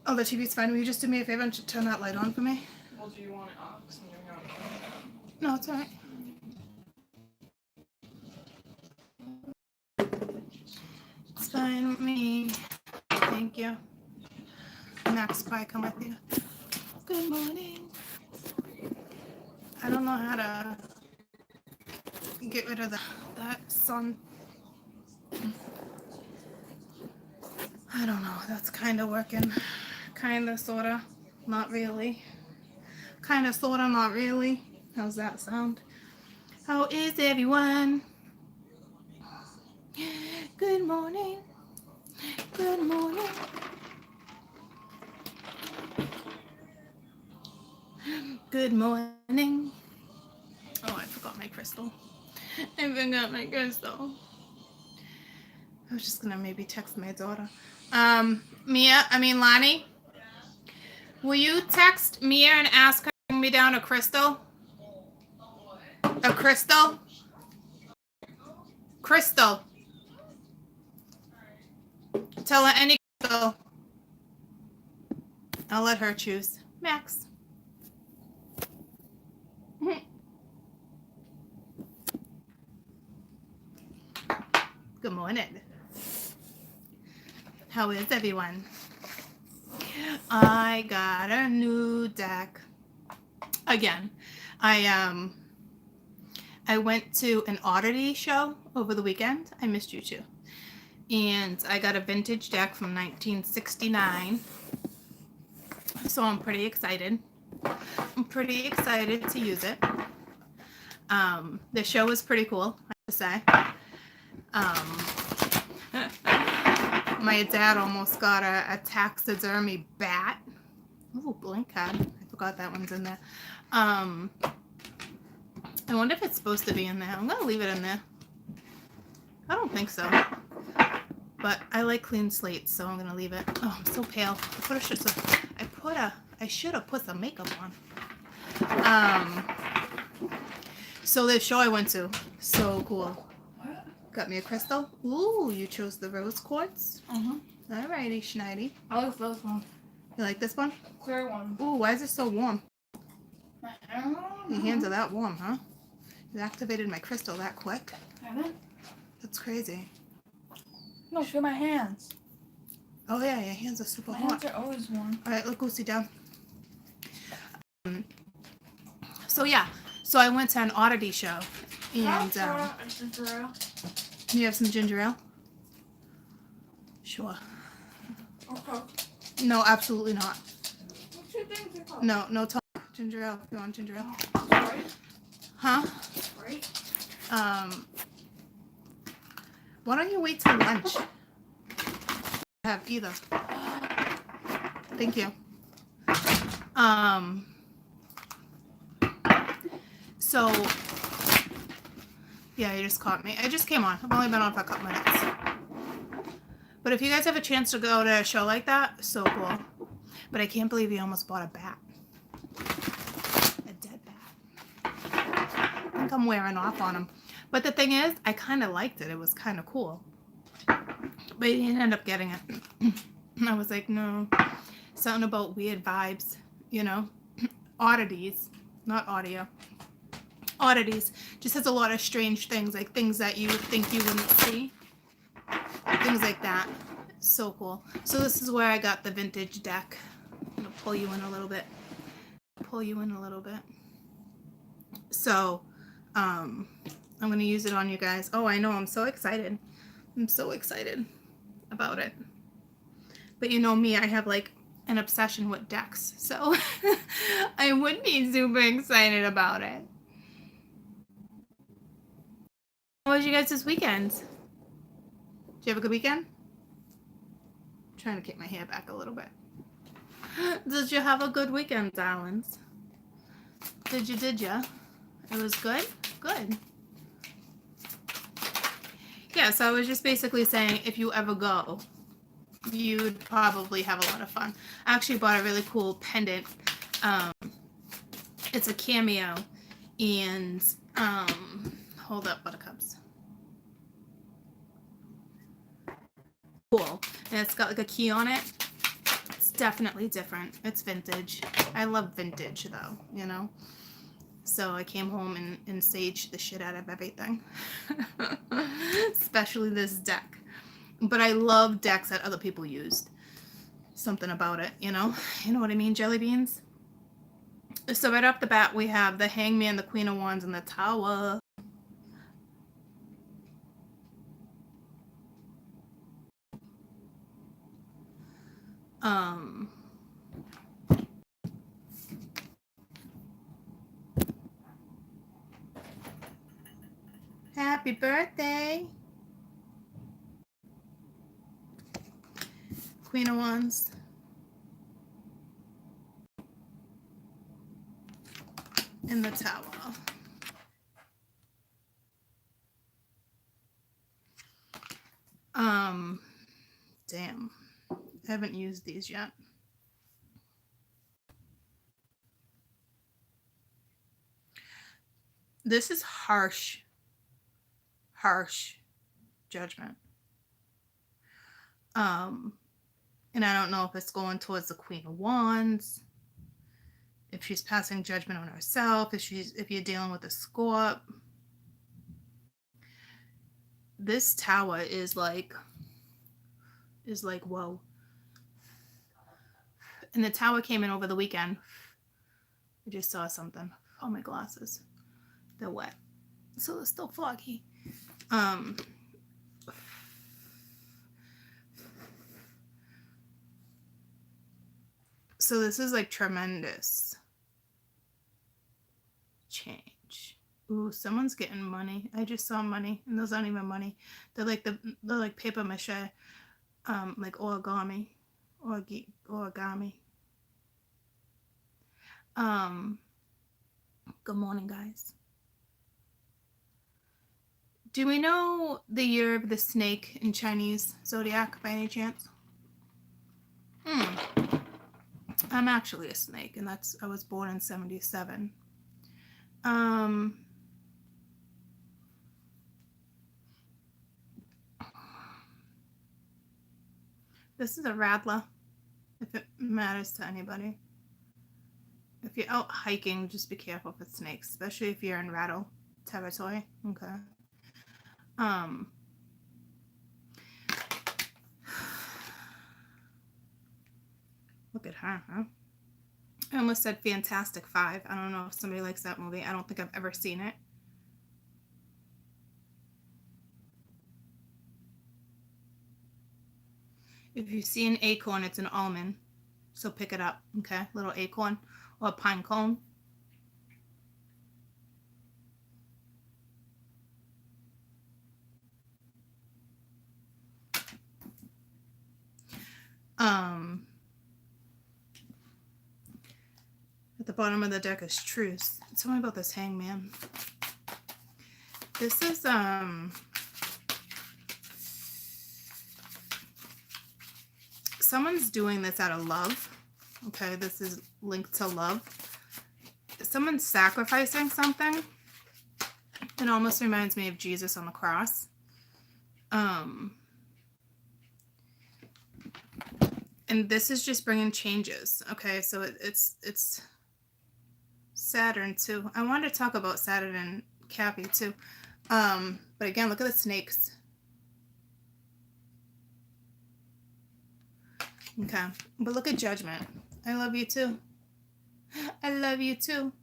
Oh, the TV's fine. Will you just do me a favor and turn that light on for me? Well, do you want it off? 'Cause I'm doing it on. No, it's alright. It's fine with me. Thank you. Max Pie, come with you. Good morning. I don't know how to get rid of that sun. I don't know. That's kind of working. Kind of, sort of. Not really. Kind of, sort of, not really. How's that sound? How is everyone? Good morning. Good morning. Good morning. Oh, I forgot my crystal. I forgot my crystal. I was just gonna maybe text my daughter. Lonnie, will you text Mia and ask her to bring me down a crystal? A crystal? Crystal. Tell her any crystal. I'll let her choose. Max. Good morning. How is everyone? I got a new deck. Again, I went to an oddity show over the weekend. I missed you too. And I got a vintage deck from 1969. So I'm pretty excited. I'm pretty excited to use it. The show was pretty cool, I have to say. My dad almost got a taxidermy bat. Oh, blink card. I forgot that one's in there. I wonder if it's supposed to be in there. I'm gonna leave it in there. I don't think so. But I like clean slates, so I'm gonna leave it. Oh, I'm so pale. I should have put some makeup on. So this show I went to, so cool. Got me a crystal. Ooh, you chose the rose quartz. Alrighty, Schneidi. I like this one. You like this one? Clear one. Ooh, why is it so warm? Your hands are that warm, huh? You activated my crystal that quick. I haven't. That's crazy. No, feel my hands. Oh yeah, your hands are super My hot. hands are always warm. Alright, look Lucy down. So yeah, so I went to an oddity show. And you have some ginger ale? Sure. Okay. No, absolutely not. What two things are called? No talk. Ginger ale. You want ginger ale? Right. Huh? Right. Why don't you wait till lunch? I have either. Thank you. So yeah, you just caught me. I just came on. I've only been on for a couple minutes. But if you guys have a chance to go to a show like that, so cool. But I can't believe he almost bought a bat. A dead bat. I think I'm wearing off on him. But the thing is, I kind of liked it. It was kind of cool. But he didn't end up getting it. I was like, no. Something about weird vibes, you know? Oddities. Not audio. Oddities. Just has a lot of strange things. Like things that you would think you wouldn't see. Things like that. So cool. So this is where I got the vintage deck. I'm going to pull you in a little bit. So, I'm going to use it on you guys. Oh, I know. I'm so excited. I'm so excited about it. But you know me, I have like an obsession with decks. So I would be super excited about it. How was you guys this weekend? Did you have a good weekend? I'm trying to kick my hair back a little bit. Did you have a good weekend, darlings? Did you? It was good? Good. Yeah, so I was just basically saying if you ever go, you'd probably have a lot of fun. I actually bought a really cool pendant. It's a cameo. And, hold up, buttercups. Cool. And it's got like a key on it. It's definitely different. It's vintage. I love vintage though, you know. So I came home and saged the shit out of everything. Especially this deck. But I love decks that other people used. Something about it, you know? You know what I mean, jelly beans? So right off the bat, we have the Hangman, the Queen of Wands, and the Tower. Happy birthday. Queen of Wands. And the Tower. Damn. I haven't used these yet. This is harsh. Harsh judgment. And I don't know if it's going towards the Queen of Wands, if she's passing judgment on herself, if you're dealing with a Scorp. This Tower is like whoa. And the Tower came in over the weekend. I just saw something. Oh, my glasses. They're wet. So they're still foggy. So this is like tremendous change. Ooh, someone's getting money. I just saw money, and those aren't even money. They're like paper mache, like origami. Good morning, guys. Do we know the year of the snake in Chinese zodiac by any chance? I'm actually a snake, and I was born in 77. This is a rattler, if it matters to anybody. If you're out hiking, just be careful with snakes, especially if you're in rattle territory. Okay. Look at her, huh? I almost said Fantastic Five. I don't know if somebody likes that movie. I don't think I've ever seen it. If you see an acorn, it's an almond. So pick it up, okay? Little acorn or a pine cone. At the bottom of the deck is Truce. Tell me about this Hangman. This is someone's doing this out of love. Okay, this is linked to love. Someone's sacrificing something. It almost reminds me of Jesus on the cross. And this is just bringing changes. Okay, so it's Saturn too. I wanted to talk about Saturn and Cappy too. But again, look at the snakes. Okay, but look at Judgment. I love you too. I love you too.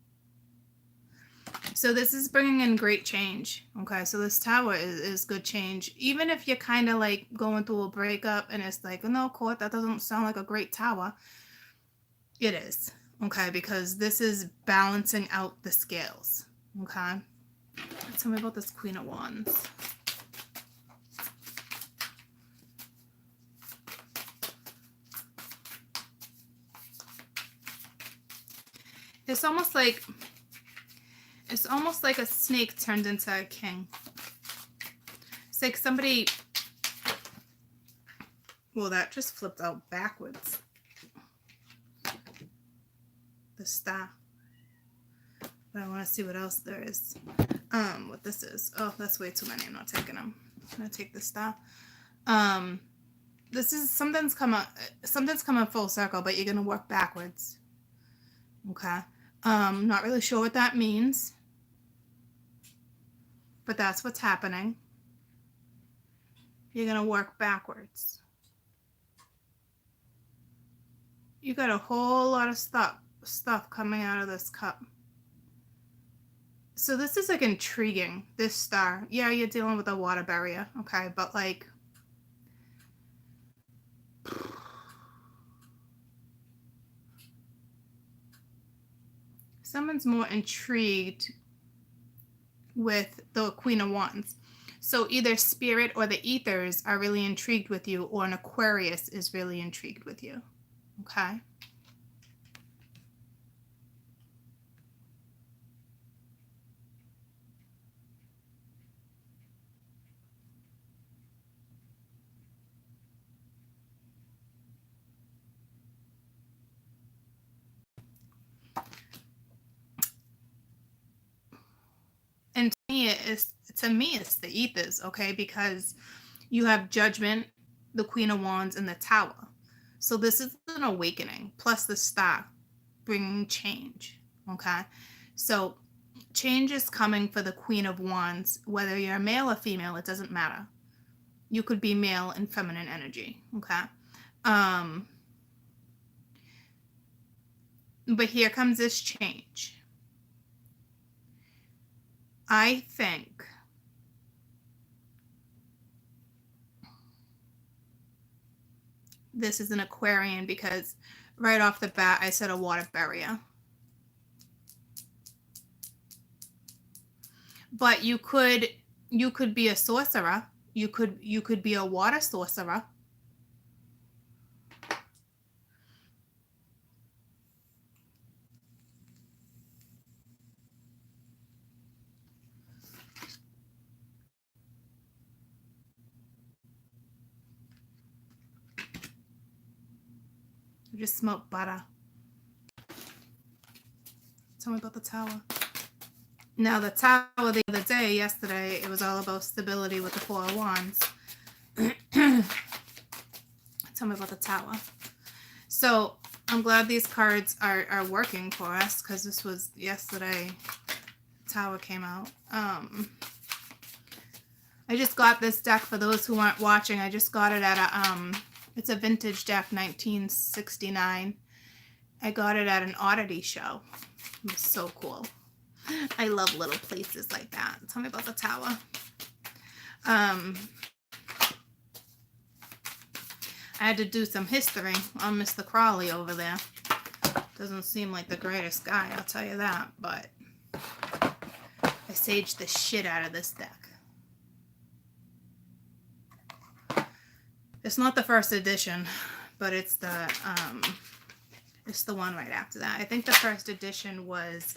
So this is bringing in great change. Okay, so this Tower is good change. Even if you're kind of like going through a breakup and it's like, no, Court, that doesn't sound like a great Tower. It is. Okay, because this is balancing out the scales. Okay. Tell me about this Queen of Wands. It's almost like a snake turned into a king. It's like somebody, well, that just flipped out backwards. The star. But I want to see what else there is. What this is. Oh, that's way too many. I'm not taking them. I'm going to take the star. this is something's coming full circle, but you're gonna work backwards. Okay. Not really sure what that means, but that's what's happening. You're gonna work backwards. You got a whole lot of stuff coming out of this cup. So this is like intriguing, this star. Yeah, you're dealing with a water barrier, okay, but like someone's more intrigued with the Queen of Wands. So either Spirit or the Ethers are really intrigued with you, or an Aquarius is really intrigued with you, okay? And to me it's the Ethers, okay? Because you have Judgment, the Queen of Wands, and the Tower. So this is an awakening, plus the star bringing change, okay? So change is coming for the Queen of Wands. Whether you're male or female, it doesn't matter. You could be male and feminine energy, okay? But here comes this change. I think this is an Aquarian because right off the bat I said a water barrier. But you could be a sorcerer. You could be a water sorcerer. I just smoked butter. Tell me about the Tower. Now the Tower the other day, yesterday, it was all about stability with the Four of Wands. Tell me about the Tower. So I'm glad these cards are working for us, because this was yesterday. Tower came out. I just got this deck for those who aren't watching. I just got it at a it's a vintage deck, 1969. I got it at an oddity show. It was so cool. I love little places like that. Tell me about the Tower. I had to do some history on Mr. Crawley over there. Doesn't seem like the greatest guy, I'll tell you that, but I saged the shit out of this deck. It's not the first edition, but it's the one right after that. I think the first edition was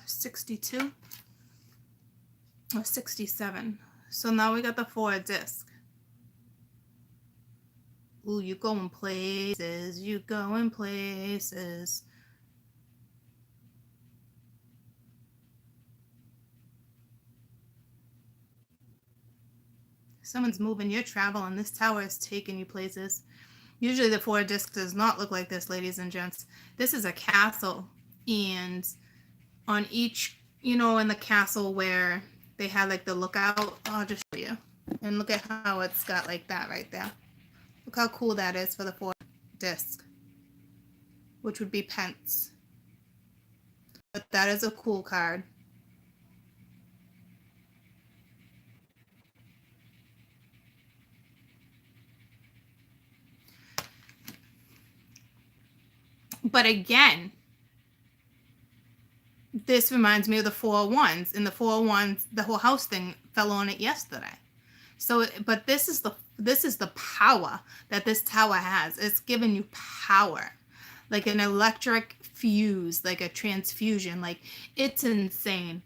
62 or 67. So now we got the 4-disc. Ooh, you going places. You going places. Someone's moving your travel, and this tower is taking you places. Usually the 4-disc does not look like this, ladies and gents. This is a castle, and on each, you know, in the castle where they had like the lookout, I'll just show you. And look at how it's got like that right there. Look how cool that is for the 4-disc, which would be pence. But that is a cool card. But again, this reminds me of the 4 of Wands. In the 4 of Wands, the whole house thing fell on it yesterday. So, but this is the power that this tower has. It's giving you power, like an electric fuse, like a transfusion. Like, it's insane.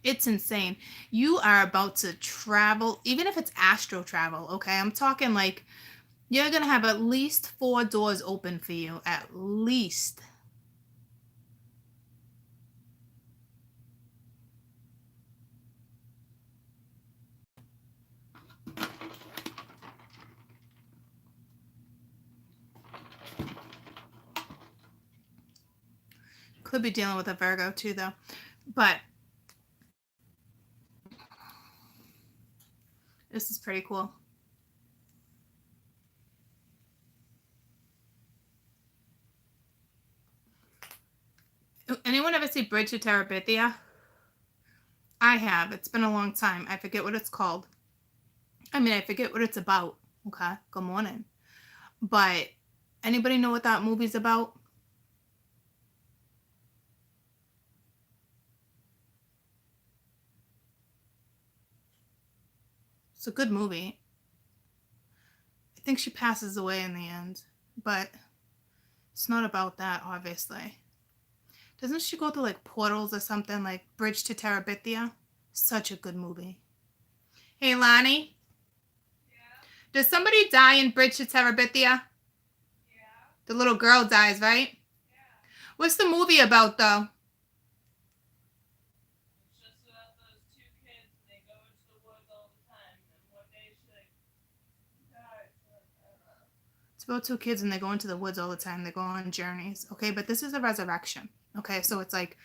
It's insane. You are about to travel, even if it's astral travel. Okay, I'm talking like you're gonna have at least 4 doors open for you, at least. Could be dealing with a Virgo too, though. But this is pretty cool. Anyone ever see Bridge to Terabithia? I have. It's been a long time. I forget what it's called. I mean, I forget what it's about. Okay, good morning. But anybody know what that movie's about? It's a good movie. I think she passes away in the end, but it's not about that, obviously. Doesn't she go through like portals or something, like Bridge to Terabithia? Such a good movie. Hey, Lonnie? Yeah. Does somebody die in Bridge to Terabithia? Yeah. The little girl dies, right? Yeah. What's the movie about, though? It's just about those two kids and they go into the woods all the time. And one day she like dies. It's about two kids and they go into the woods all the time. They go on journeys. Okay, but this is a resurrection. Okay, so it's like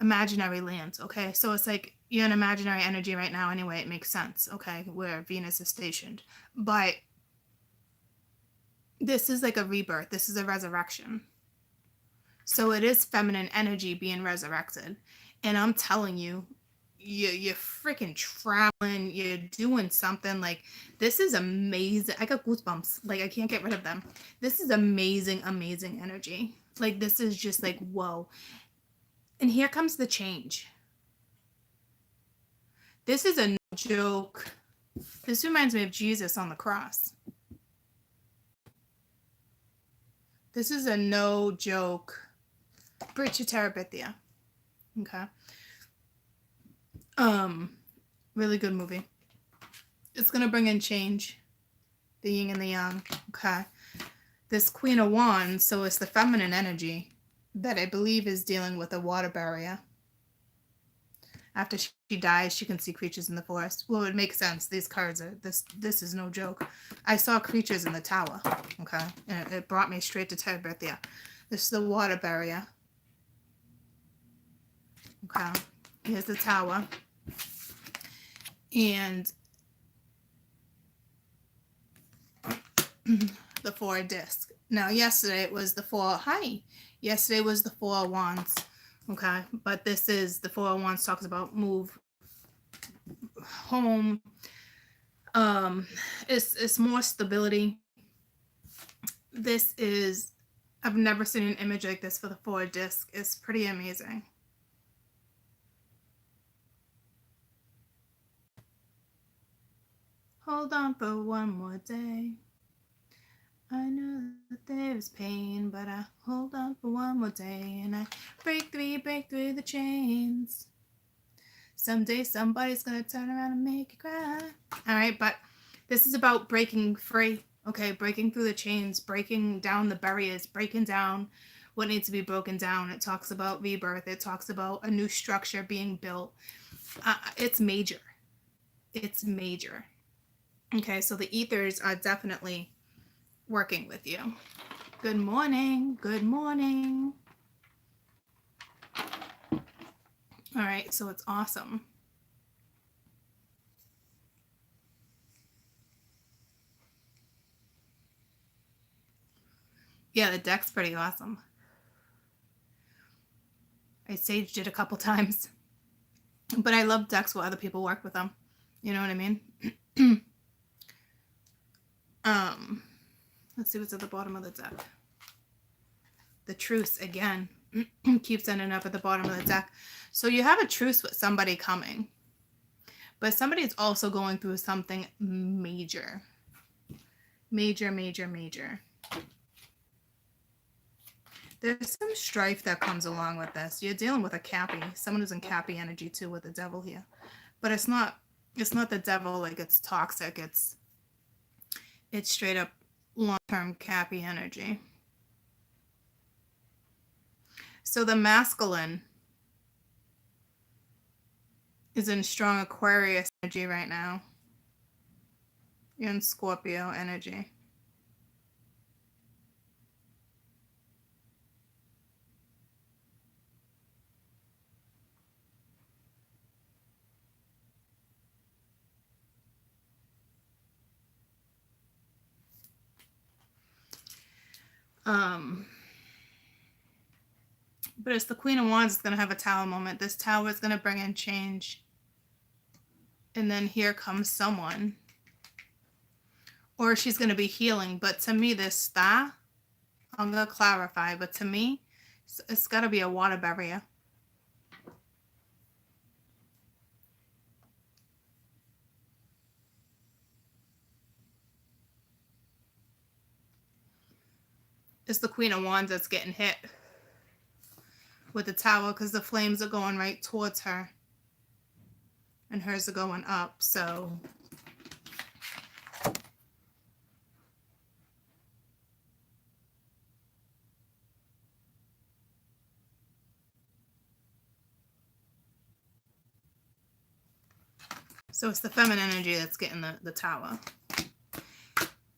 imaginary lands. Okay, so it's like you're an imaginary energy right now anyway. It makes sense. Okay, where Venus is stationed. But this is like a rebirth. This is a resurrection. So it is feminine energy being resurrected. And I'm telling you, you're freaking traveling, you're doing something. Like, this is amazing. I got goosebumps. Like, I can't get rid of them. This is amazing, amazing energy. Like, this is just like, whoa. And here comes the change. This is a no joke. This reminds me of Jesus on the cross. This is a no joke. Bridge to Terabithia. Okay. Really good movie. It's gonna bring in change. The yin and the yang. Okay. This Queen of Wands, so it's the feminine energy that I believe is dealing with a water barrier. After she dies, she can see creatures in the forest. Well, it makes sense. These cards are this is no joke. I saw creatures in the tower. Okay. And it brought me straight to Terabithia. This is the water barrier. Okay. Here's the tower. And the 4 disc. Now, yesterday it was the 4. Yesterday was the 4 of Wands. Okay. But this is the 4 of Wands talks about move home. It's more stability. This is, I've never seen an image like this for the 4 disc. It's pretty amazing. Hold on for one more day. I know that there's pain, but I hold on for one more day, and I break through the chains. Someday somebody's gonna turn around and make you cry. All right, but this is about breaking free. Okay, breaking through the chains, breaking down the barriers, breaking down what needs to be broken down. It talks about rebirth. It talks about a new structure being built. It's major. It's major. Okay, so the ethers are definitely working with you. Good morning. Good morning. All right, so it's awesome. Yeah, the deck's pretty awesome. I saged it a couple times. But I love decks where other people work with them. You know what I mean? Let's see what's at the bottom of the deck. The truce again keeps ending up at the bottom of the deck. So you have a truce with somebody coming, but somebody's also going through something major. Major. There's some strife that comes along with this. You're dealing with a Cappy, someone who's in Cappy energy too with the devil here. But it's not the devil, like it's toxic. It's straight up long-term Cappy energy. So the masculine is in strong Aquarius energy right now. You're in Scorpio energy. . . . . . . . . . . . . . . . . . . . . . . . . . . . . . . . . . . . . . . . . . . . . . . . . . . . . . . . . . . . But it's the Queen of Wands is going to have a tower moment. This tower is going to bring in change. And then here comes someone. Or she's going to be healing. But to me, this star, I'm going to clarify, but to me, it's got to be a water barrier. It's the Queen of Wands that's getting hit with the tower because the flames are going right towards her. And hers are going up, so... So it's the feminine energy that's getting the tower.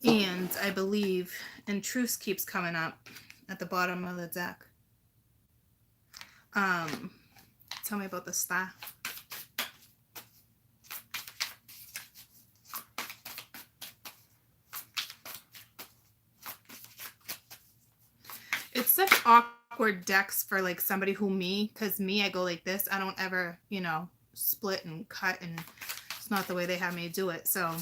And I believe, and truce keeps coming up at the bottom of the deck. Tell me about the star. It's such awkward decks for like somebody who because me, I go like this. I don't ever, you know, split and cut, and it's not the way they have me do it. So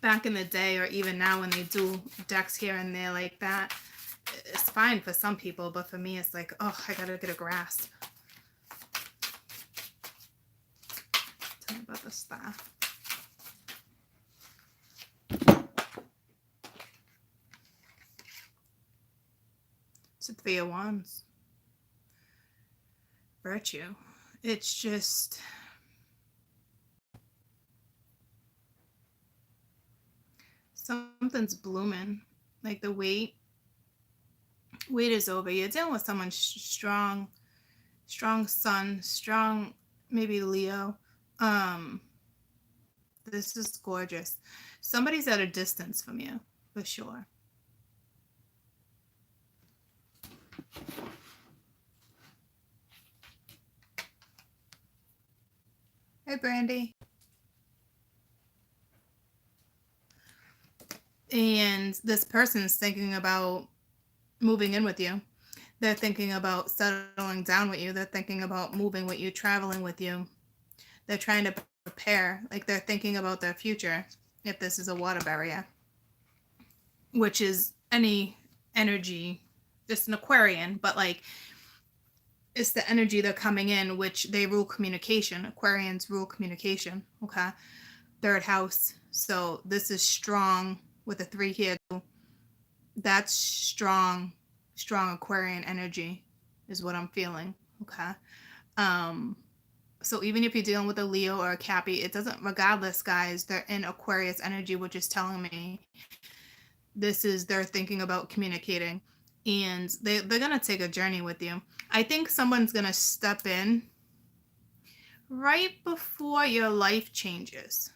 back in the day, or even now when they do decks here and there like that, it's fine for some people, but for me it's like, oh, I gotta get a grasp. Tell me about the star. It's a Three of Wands. Virtue. It's just... something's blooming. Like the wait is over. You're dealing with someone strong sun, strong, maybe Leo. This is gorgeous. Somebody's at a distance from you, for sure. Hey, Brandy. And this person's thinking about moving in with you. They're thinking about settling down with you. They're thinking about moving with you, traveling with you. They're trying to prepare. Like they're thinking about their future if this is a water barrier, which is any energy, just an Aquarian, but like it's the energy they're coming in, which they rule communication. Aquarians rule communication. Okay. Third house. So this is strong with the 3 here. That's strong Aquarian energy is what I'm feeling. Okay. So even if you're dealing with a Leo or a Cappy, it doesn't, regardless, guys, they're in Aquarius energy, which is telling me they're thinking about communicating, and they're going to take a journey with you. I think someone's going to step in right before your life changes,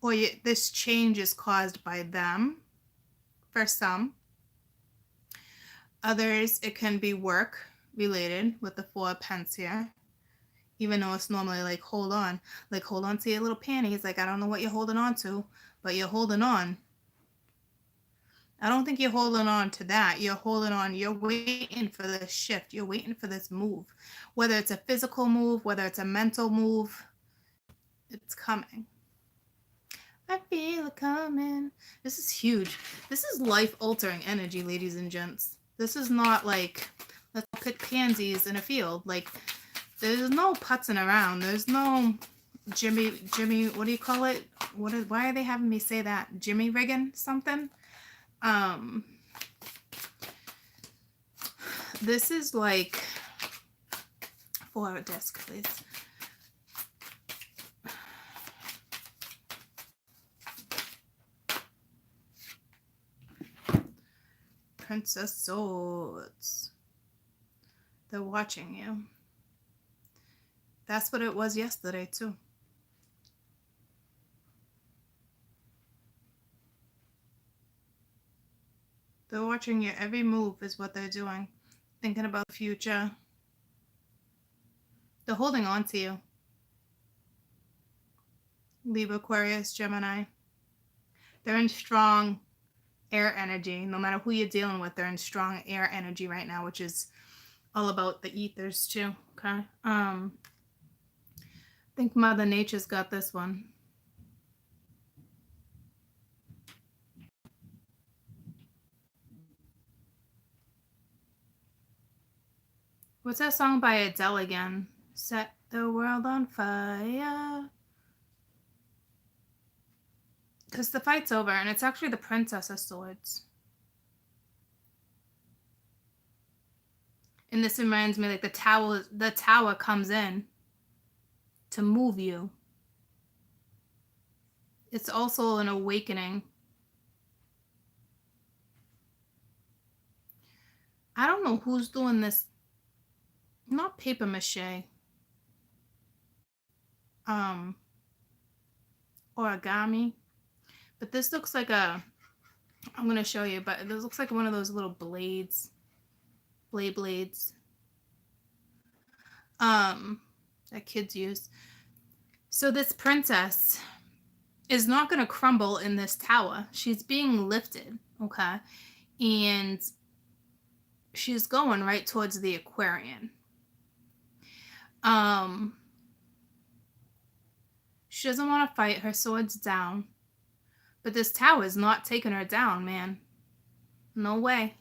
or this change is caused by them. For some. Others, it can be work related with the 4 of Pence here. Even though it's normally like, hold on to your little panties. Like, I don't know what you're holding on to, but you're holding on. I don't think you're holding on to that. You're holding on. You're waiting for this shift. You're waiting for this move. Whether it's a physical move, whether it's a mental move, it's coming. I feel it coming. This is huge. This is life-altering energy, ladies and gents. This is not like, let's pick pansies in a field. Like, there's no putzing around. There's no Jimmy, what do you call it? Why are they having me say that? Jimmy rigging something? This is like, 4 disc, please. Princess Swords. They're watching you. That's what it was yesterday, too. They're watching your every move is what they're doing. Thinking about the future. They're holding on to you. Libra, Aquarius, Gemini. They're in strong air energy. No matter who you're dealing with, they're in strong air energy right now, which is all about the ethers too. Okay. I think Mother Nature's got this one. What's that song by Adele again? Set the world on fire. Because the fight's over, and it's actually the Princess of Swords. And this reminds me, like, the tower comes in to move you. It's also an awakening. I don't know who's doing this. Not paper mache. Origami. But this looks like I'm going to show you, but this looks like one of those little blades. Blades. That kids use. So this princess is not going to crumble in this tower. She's being lifted, okay? And she's going right towards the Aquarian. She doesn't want to fight. Her sword's down. But this tower is not taking her down, man. No way.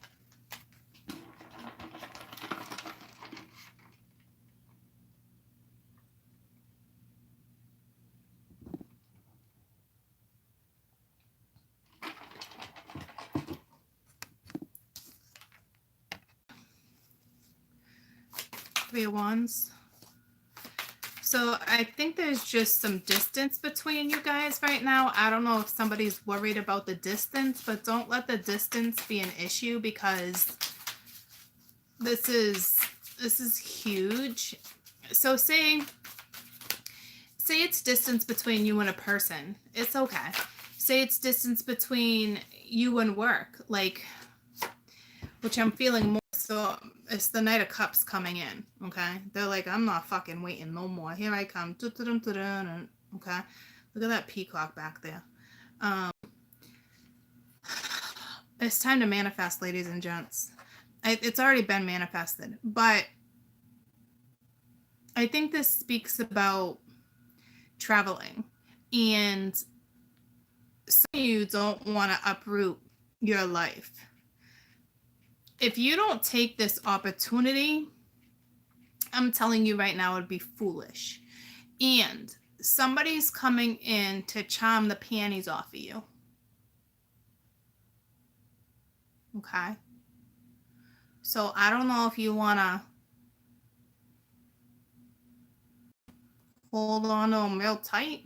Three of Wands. So I think there's just some distance between you guys right now. I don't know if somebody's worried about the distance, but don't let the distance be an issue, because this is huge. So say it's distance between you and a person. It's okay. Say it's distance between you and work, like, which I'm feeling more so. It's the Knight of Cups coming in, okay? They're like, I'm not fucking waiting no more. Here I come. Okay? Look at that peacock back there. It's time to manifest, ladies and gents. It's already been manifested, but I think this speaks about traveling. And some of you don't want to uproot your life. If you don't take this opportunity, I'm telling you right now, it'd be foolish. And somebody's coming in to charm the panties off of you. Okay? So I don't know if you want to hold on to them real tight,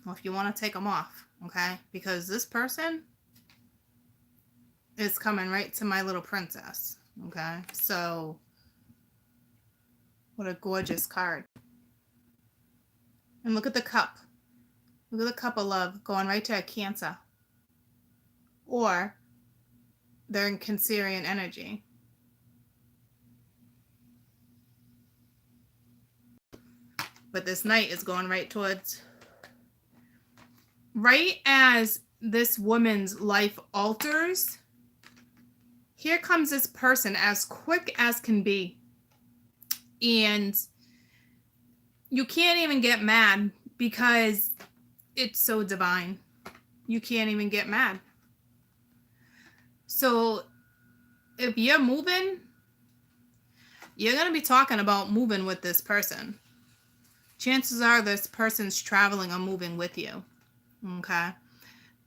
or if you want to take them off. Okay? Because this person is coming right to my little princess. Okay, so what a gorgeous card. And look at the cup. Look at the cup of love going right to a Cancer. Or they're in Cancerian energy. But this Knight is going right towards, right as this woman's life alters, here comes this person as quick as can be. And you can't even get mad because it's so divine. You can't even get mad. So if you're moving, you're going to be talking about moving with this person. Chances are this person's traveling or moving with you. Okay?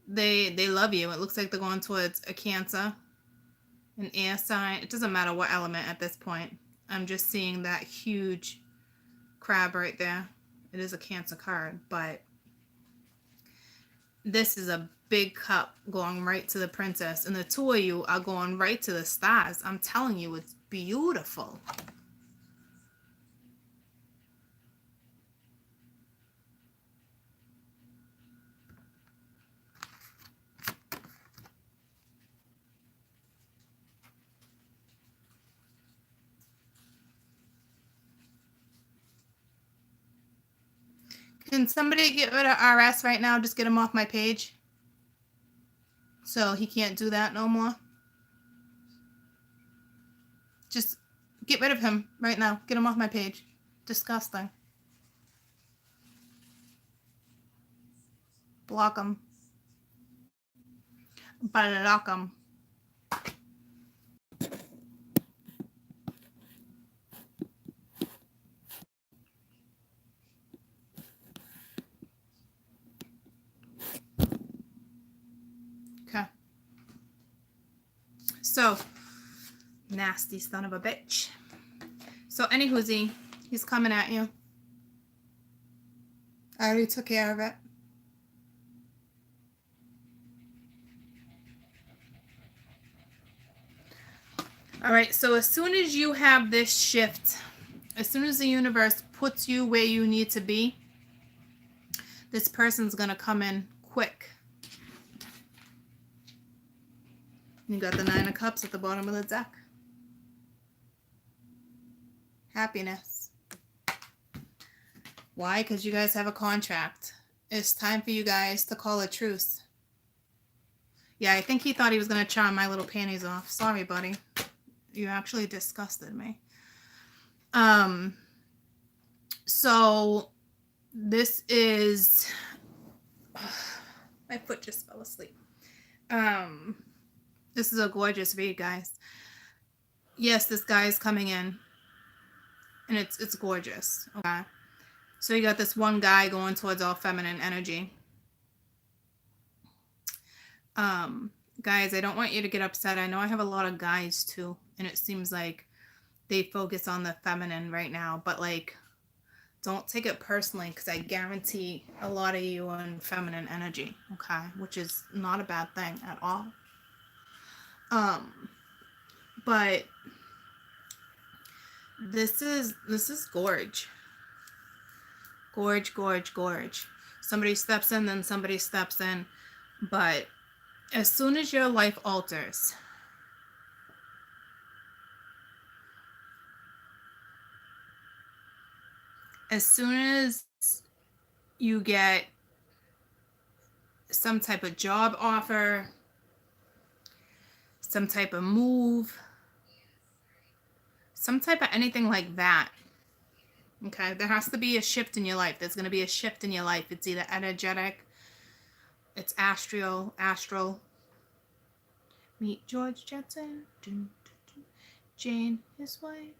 They love you. It looks like they're going towards a Cancer, an air sign. It doesn't matter what element at this point. I'm just seeing that huge crab right there. It is a Cancer card, but this is a big cup going right to the princess, and the two of you are going right to the stars. I'm telling you, it's beautiful. Can somebody get rid of RS right now? Just get him off my page. So he can't do that no more. Just get rid of him right now. Get him off my page. Disgusting. Block him. Block him. Okay. So, nasty son of a bitch. So, anywhoosy, he's coming at you. I already took care of it. All right, so as soon as you have this shift, as soon as the universe puts you where you need to be, this person's going to come in quick. You got the Nine of Cups at the bottom of the deck. Happiness. Why? Because you guys have a contract. It's time for you guys to call a truce. Yeah, I think he thought he was going to charm my little panties off. Sorry, buddy. You actually disgusted me. So this is, my foot just fell asleep. This is a gorgeous read, guys. Yes, this guy is coming in, and it's gorgeous. Okay, so you got this one guy going towards all feminine energy. Guys, I don't want you to get upset. I know I have a lot of guys too, and it seems like they focus on the feminine right now, but like, don't take it personally, because I guarantee a lot of you are in feminine energy, okay, which is not a bad thing at all. But this is gorge. Gorge. Somebody steps in, then somebody steps in, but as soon as your life alters, as soon as you get some type of job offer, some type of move, some type of anything like that, okay, there has to be a shift in your life. There's going to be a shift in your life. It's either energetic, it's astral. Meet George Jetson. Dun, dun, dun. Jane, his wife.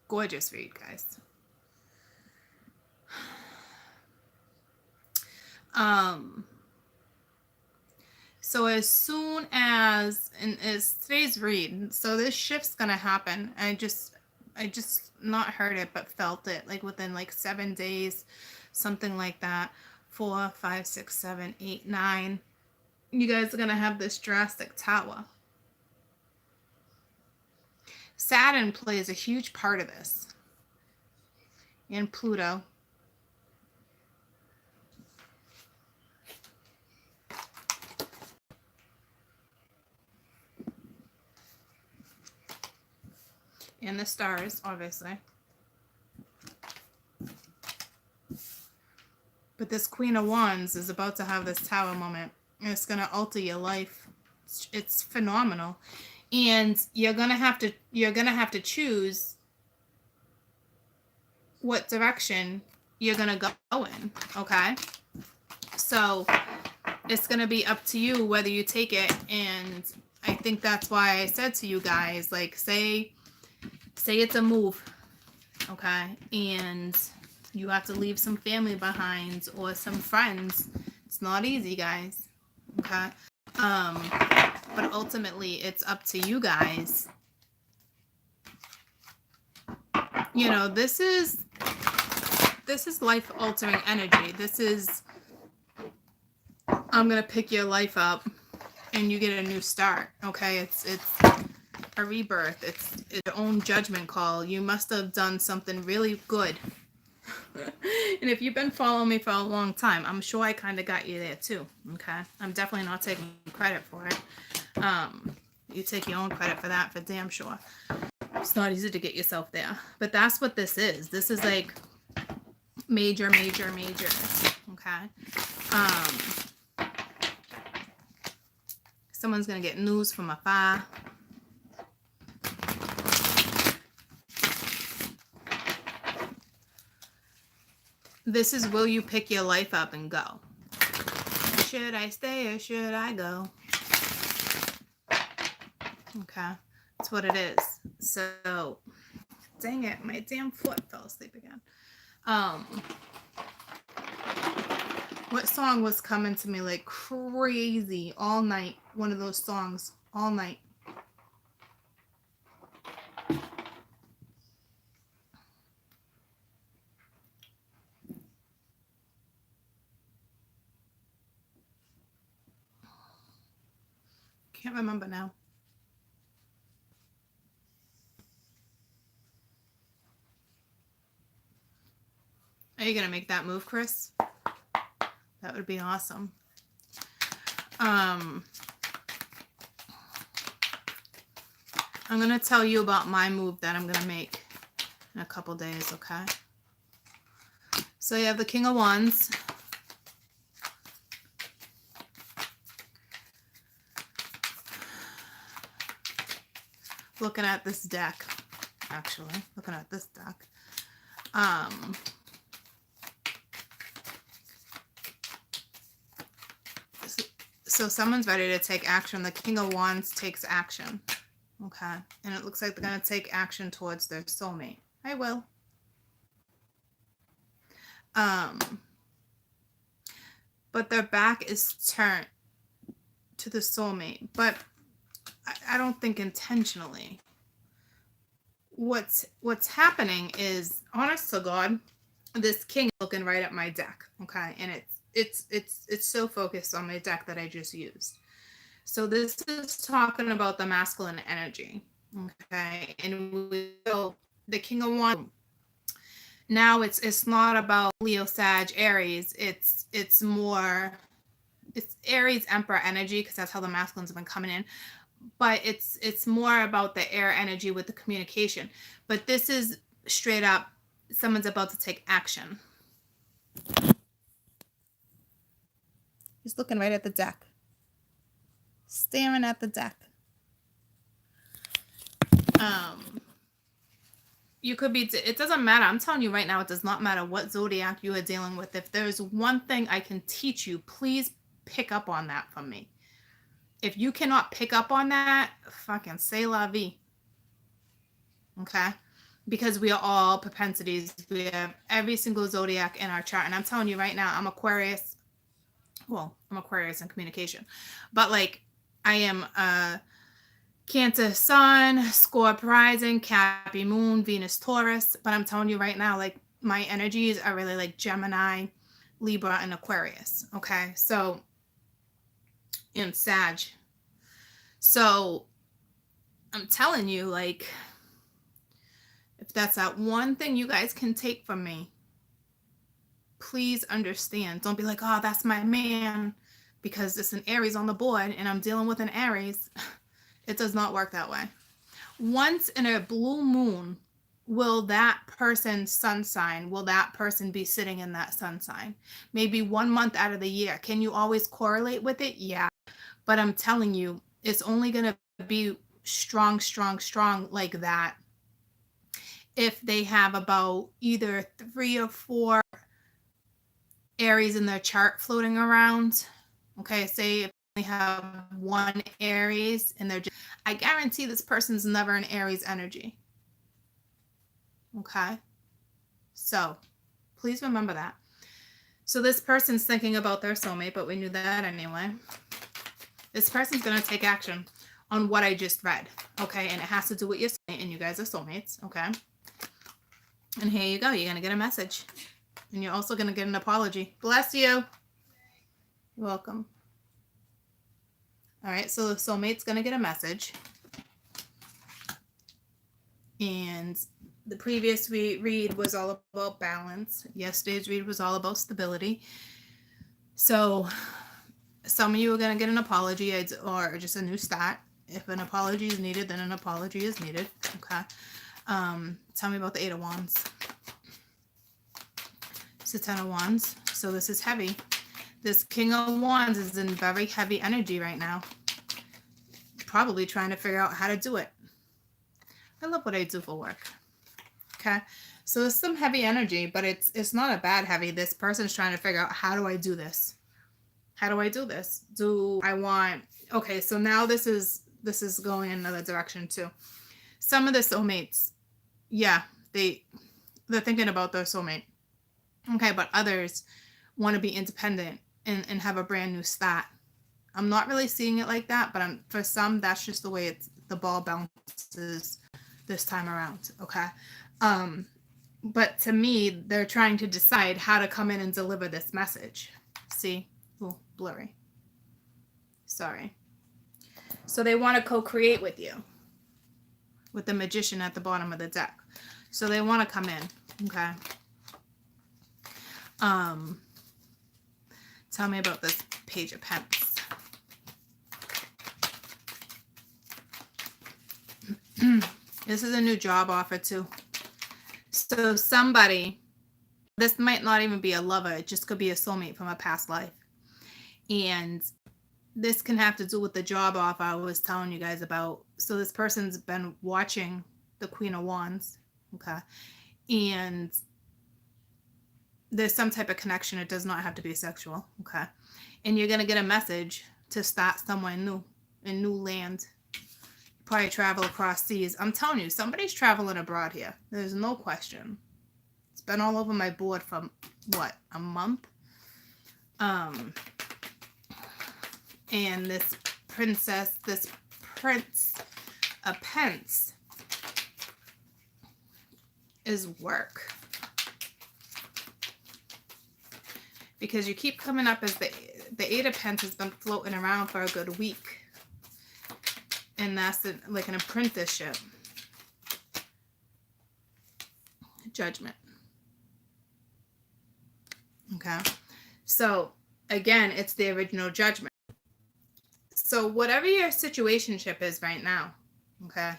Gorgeous read, guys. So as soon as, and as today's read, so this shift's gonna happen. I just not heard it, but felt it, like within like 7 days, something like that. 4, 5, 6, 7, 8, 9. You guys are gonna have this drastic tower. Saturn plays a huge part of this, and Pluto. And the stars, obviously. But this Queen of Wands is about to have this tower moment. And it's going to alter your life. It's phenomenal. And you're going to have to choose what direction you're going to go in, okay? So it's going to be up to you whether you take it. And I think that's why I said to you guys, like, say it's a move, okay, and you have to leave some family behind or some friends. It's not easy, guys, okay, but ultimately it's up to you guys. You know, this is life-altering energy. This is, I'm gonna pick your life up and you get a new start, okay? It's a rebirth. It's your own judgment call. You must have done something really good. And if you've been following me for a long time, I'm sure I kind of got you there too, okay? I'm definitely not taking credit for it. You take your own credit for that, for damn sure. It's not easy to get yourself there. But that's what this is. This is like major, okay? Someone's gonna get news from afar. This is, will you pick your life up and go? Should I stay or should I go? Okay, that's what it is. So, dang it, my damn foot fell asleep again. What song was coming to me like crazy all night? One of those songs all night. Can't remember now. Are you gonna make that move, Chris? That would be awesome. I'm gonna tell you about my move that I'm gonna make in a couple days, okay? So you have the King of Wands. Looking at this deck, actually, looking at this deck. So someone's ready to take action. The King of Wands takes action. Okay. And it looks like they're going to take action towards their soulmate. I will. But their back is turned to the soulmate. But I don't think intentionally. What's happening is, honest to God, this king is looking right at my deck. Okay. And it's so focused on my deck that I just used. So this is talking about the masculine energy, okay? And the King of Wands, now it's not about Leo, Sag, Aries. It's Aries Emperor energy, because that's how the masculines have been coming in. But it's more about the air energy with the communication. But this is straight up, someone's about to take action. He's looking right at the deck. Staring at the deck. You could be, it doesn't matter. I'm telling you right now, it does not matter what zodiac you are dealing with. If there's one thing I can teach you, please pick up on that from me. If you cannot pick up on that, fucking say la vie. Okay? Because we are all propensities. We have every single zodiac in our chart. And I'm telling you right now, I'm Aquarius. Well, I'm Aquarius in communication. But like, I am Cancer Sun, Scorpio Rising, Cappy Moon, Venus Taurus. But I'm telling you right now, like, my energies are really like Gemini, Libra, and Aquarius. Okay? So, in Sag. So, I'm telling you, like, if that's that one thing you guys can take from me, please understand. Don't be like, oh, that's my man, because it's an Aries on the board and I'm dealing with an Aries. It does not work that way. Once in a blue moon, will that person's sun sign, will that person be sitting in that sun sign? Maybe 1 month out of the year. Can you always correlate with it? Yeah. But I'm telling you, it's only going to be strong like that if they have about either 3 or 4 Aries in their chart floating around. Okay, say if they have 1 Aries and they're just, I guarantee this person's never an Aries energy. Okay, so please remember that. So this person's thinking about their soulmate, but we knew that anyway. This person's going to take action on what I just read. Okay, and it has to do with your soulmate, and you guys are soulmates. Okay, and here you go. You're going to get a message. And you're also going to get an apology. Bless you. You're welcome. All right, so the soulmate's going to get a message. And the previous read was all about balance. Yesterday's read was all about stability. So some of you are going to get an apology or just a new start. If an apology is needed, then an apology is needed. Okay. Tell me about the 8 of Wands. It's the 10 of Wands. So this is heavy. This King of Wands is in very heavy energy right now. Probably trying to figure out how to do it. I love what I do for work. Okay. So there's some heavy energy, but it's not a bad heavy. This person's trying to figure out, how do I do this? How do I do this? Do I want... Okay, so now this is going in another direction too. Some of the soulmates, yeah, they're thinking about their soulmate. Okay, but others want to be independent and have a brand new start. I'm not really seeing it like that, but for some, that's just the way the ball bounces this time around. Okay. But to me, they're trying to decide how to come in and deliver this message. See? Ooh, blurry. Sorry. So they want to co-create with you, with the Magician at the bottom of the deck. So they want to come in. Okay. Tell me about this Page of Pentacles. This is a new job offer too. So somebody, this might not even be a lover, it just could be a soulmate from a past life. And this can have to do with the job offer I was telling you guys about. So this person's been watching the Queen of Wands, okay? And there's some type of connection. It does not have to be sexual, okay? And you're going to get a message to start somewhere new, in new land. Probably travel across seas. I'm telling you, somebody's traveling abroad here. There's no question. It's been all over my board for, what, a month? And this prince of Pence is work. Because you keep coming up as the Eight of Pence has been floating around for a good week. And that's like an apprenticeship. Judgment. Okay. So, again, it's the original Judgment. So, whatever your situationship is right now, okay?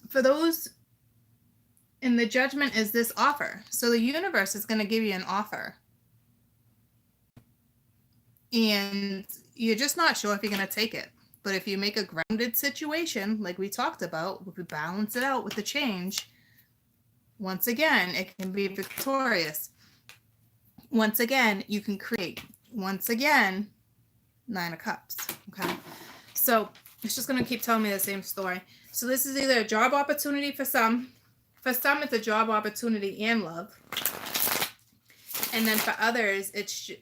For those, in the Judgment is this offer. So, the universe is going to give you an offer. And you're just not sure if you're going to take it. But if you make a grounded situation, like we talked about, if we balance it out with the change, once again, it can be victorious. Once again, you can create. Once again, Nine of Cups. Okay. So it's just going to keep telling me the same story. So this is either a job opportunity for some. For some, it's a job opportunity and love. And then for others, it's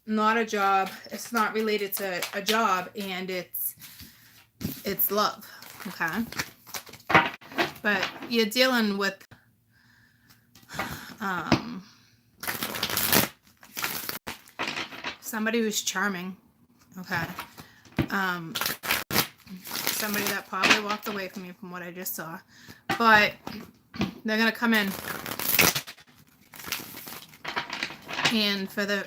not a job, it's not related to a job, and it's love. Okay. But you're dealing with somebody who's charming. Okay. Somebody that probably walked away from you from what I just saw. But they're gonna come in. And for the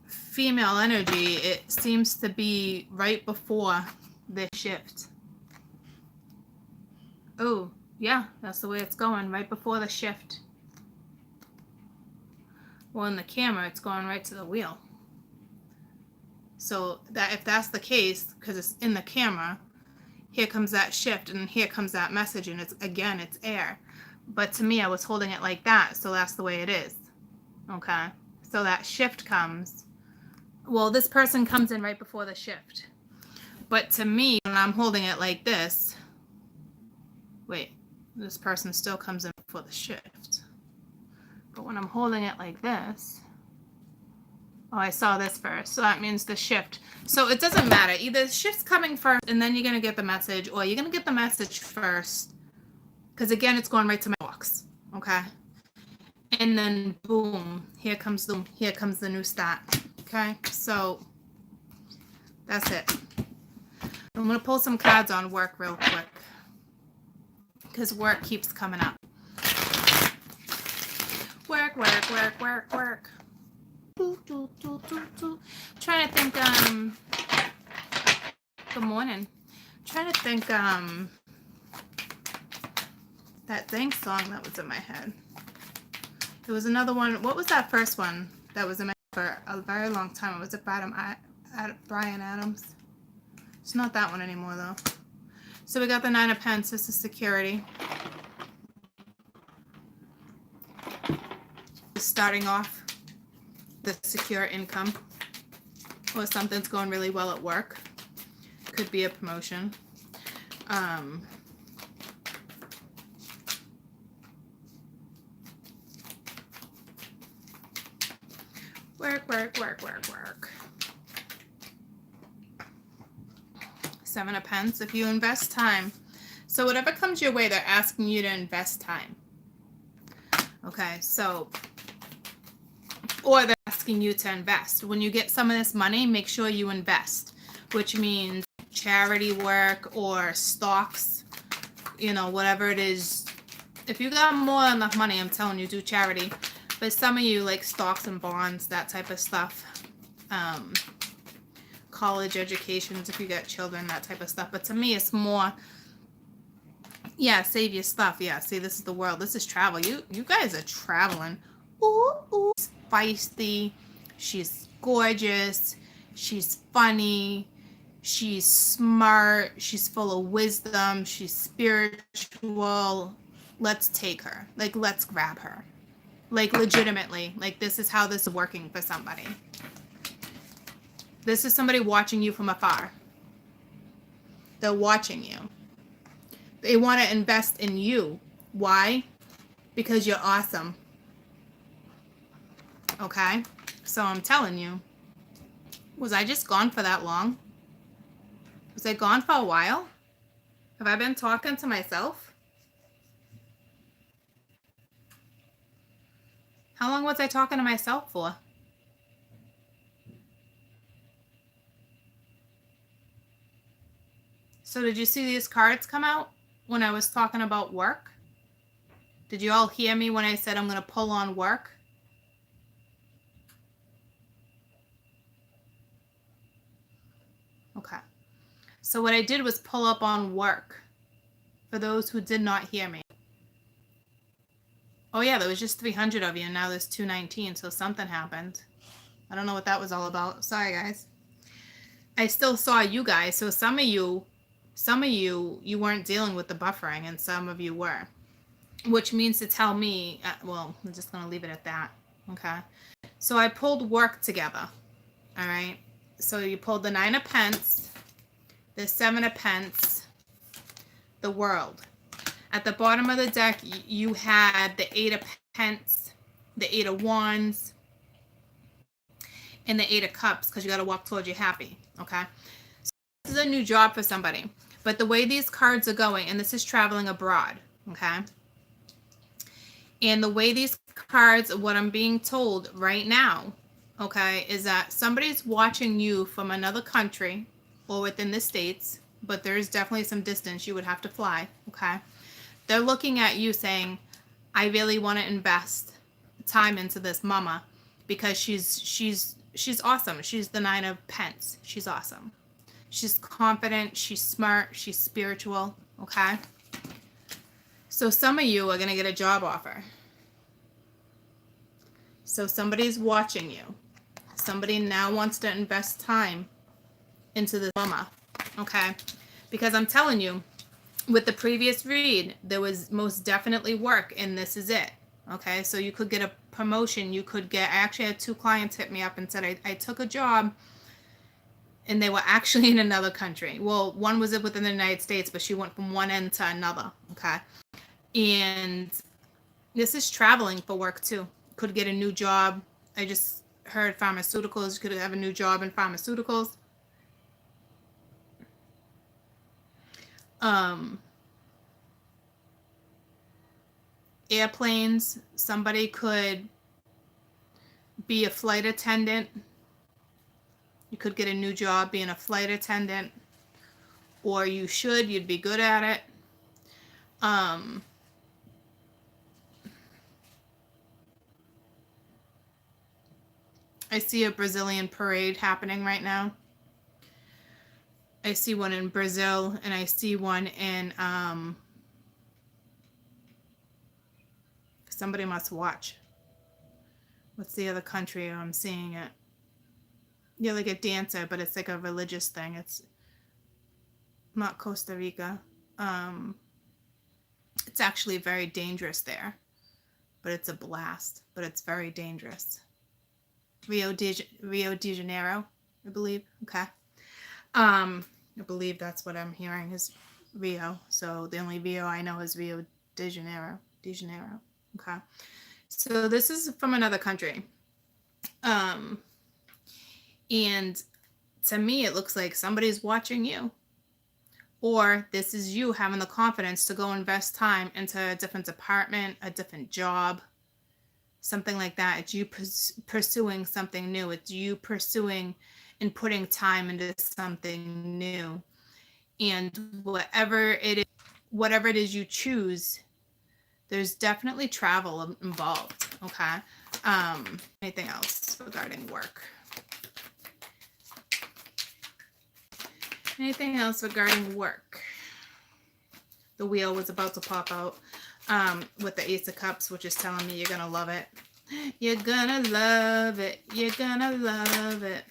female energy, it seems to be right before this shift. Oh, yeah, that's the way it's going, right before the shift. Well, in the camera, it's going right to the wheel. So that if that's the case, because it's in the camera, here comes that shift, and here comes that message, and it's air. But to me, I was holding it like that, so that's the way it is. Okay? So that shift comes. Well, this person comes in right before the shift. But to me, when I'm holding it like this, wait, this person still comes in before the shift. But when I'm holding it like this, oh, I saw this first. So that means the shift. So it doesn't matter. Either the shift's coming first and then you're going to get the message, or you're going to get the message first. Because again, it's going right to my box. Okay? And then boom, here comes the new start. Okay, so that's it. I'm going to pull some cards on work real quick, because work keeps coming up. Work, work, work, work, work. Trying to think, good morning. Trying to think, that thanks song that was in my head. There was another one. What was that first one that was a man for a very long time. It was at Brian Adams. It's not that one anymore, though. So we got the 9 of Pence. This is security. Starting off the secure income, or something's going really well at work. Could be a promotion. Work. 7 of Pence. If you invest time, so whatever comes your way, they're asking you to invest time. Okay, so, or they're asking you to invest. When you get some of this money, make sure you invest, which means charity work or stocks, you know, whatever it is. If you got more than enough money, I'm telling you, do charity. But some of you like stocks and bonds, that type of stuff. College educations, if you got children, that type of stuff. But to me, it's more, yeah, save your stuff. Yeah, see, this is the world. This is travel. You guys are traveling. Ooh. She's feisty. She's gorgeous. She's funny. She's smart. She's full of wisdom. She's spiritual. Let's take her. Like, let's grab her. Like, legitimately. Like, this is how this is working for somebody. This is somebody watching you from afar. They're watching you. They want to invest in you. Why? Because you're awesome. Okay? So I'm telling you. Was I just gone for that long? Was I gone for a while? Have I been talking to myself? How long was I talking to myself for? So did you see these cards come out when I was talking about work? Did you all hear me when I said I'm going to pull on work? Okay. So what I did was pull up on work for those who did not hear me. Oh yeah, there was just 300 of you and now there's 219, so something happened. I don't know what that was all about. Sorry, guys. I still saw you guys, so some of you weren't dealing with the buffering and some of you were. Which means to tell me, well, I'm just going to leave it at that. Okay. So I pulled work together. All right. So you pulled the 9 of Pence, the 7 of Pence, the World. At the bottom of the deck, you had the 8 of Pence, the 8 of Wands, and the 8 of Cups, because you got to walk towards your happy. Okay. So this is a new job for somebody. But the way these cards are going, and this is traveling abroad. Okay. And the way these cards, what I'm being told right now, okay, is that somebody's watching you from another country or within the States, but there's definitely some distance you would have to fly, okay? They're looking at you saying, I really want to invest time into this mama because she's awesome. She's the 9 of Pence. She's awesome. She's confident. She's smart. She's spiritual, okay? So some of you are going to get a job offer. So somebody's watching you. Somebody now wants to invest time into the mama, okay? Because I'm telling you, with the previous read, there was most definitely work, and this is it, okay? So you could get a promotion. You could get, I actually had 2 clients hit me up and said, I took a job, and they were actually in another country. Well, one was within the United States, but she went from one end to another, okay? And this is traveling for work too. Could get a new job. I just heard pharmaceuticals. You could have a new job in pharmaceuticals. Airplanes. Somebody could be a flight attendant. You could get a new job being a flight attendant. Or you'd be good at it. I see a Brazilian parade happening right now. I see one in Brazil, and I see one in, somebody must watch. What's the other country I'm seeing it? You're like a dancer, but it's like a religious thing. It's not Costa Rica. It's actually very dangerous there, but it's a blast, but it's very dangerous. Rio de Janeiro, I believe. Okay. I believe that's what I'm hearing is Rio. So the only Rio I know is Rio de Janeiro. De Janeiro. Okay. So this is from another country. And to me, it looks like somebody's watching you. Or this is you having the confidence to go invest time into a different apartment, a different job, something like that. It's you pursuing something new. It's you pursuing and putting time into something new. And whatever it is you choose, there's definitely travel involved. Okay. Anything else regarding work? Anything else regarding work? The wheel was about to pop out with the Ace of Cups, which is telling me you're going to love it. You're going to love it. You're going to love it.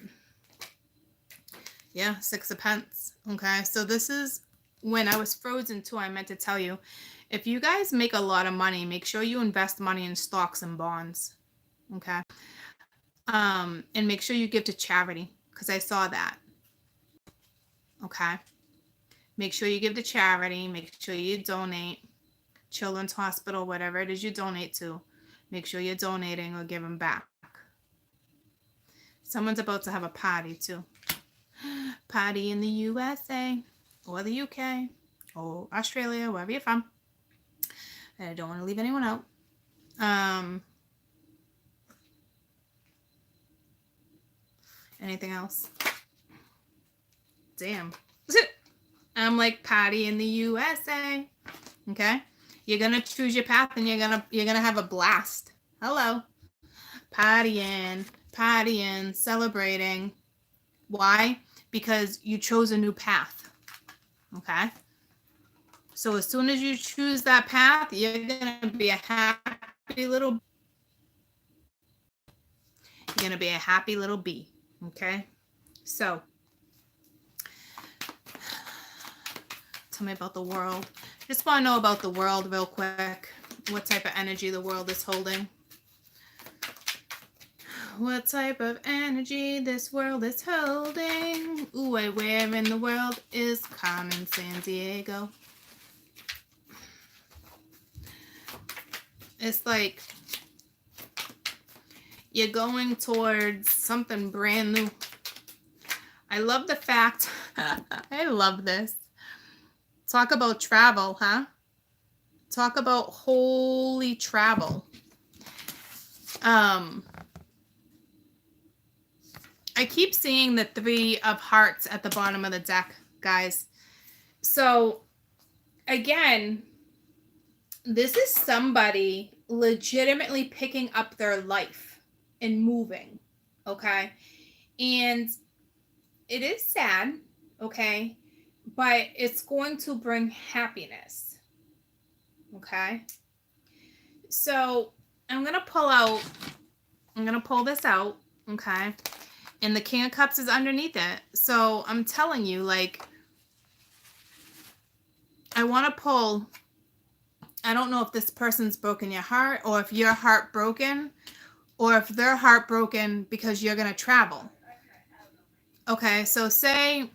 Yeah, 6 of Pence. Okay, so this is when I was frozen too. I meant to tell you, if you guys make a lot of money, make sure you invest money in stocks and bonds. Okay. And make sure you give to charity, because I saw that. Okay. Make sure you give to charity. Make sure you donate. Children's Hospital, whatever it is you donate to. Make sure you're donating or giving back. Someone's about to have a party too. Party in the USA or the UK or Australia, wherever you're from. I don't want to leave anyone out. Anything else? Damn. I'm like party in the USA. Okay? You're gonna choose your path and you're gonna have a blast. Hello. Partying, celebrating. Why? Because you chose a new path. Okay? So as soon as you choose that path, you're gonna be a happy little bee. Okay? So tell me about the world. Just want to know about the world real quick. What type of energy the world is holding. What type of energy this world is holding. Ooh, where in the world is Carmen Sandiego? It's like you're going towards something brand new. I love the fact, I love this. Talk about travel, huh? Talk about holy travel. I keep seeing the 3 of Hearts at the bottom of the deck, guys. So, again, this is somebody legitimately picking up their life and moving, okay? And it is sad, okay? But it's going to bring happiness, okay? So, I'm going to pull this out, okay? And the King of Cups is underneath it. So I'm telling you, like, I want to pull, I don't know if this person's broken your heart or if you're heartbroken or if they're heartbroken because you're going to travel. Okay, so say,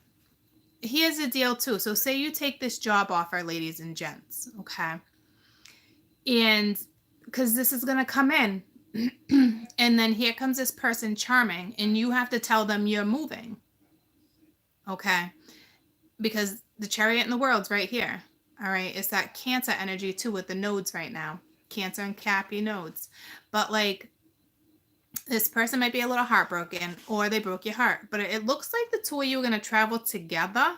here's the deal too. So say you take this job offer, ladies and gents, okay? And because this is going to come in. And then here comes this person charming and you have to tell them you're moving. Okay. Because the Chariot in the world's right here. All right. It's that Cancer energy too with the nodes right now. Cancer and Cappy nodes. But like this person might be a little heartbroken or they broke your heart. But it looks like the 2 of you are going to travel together.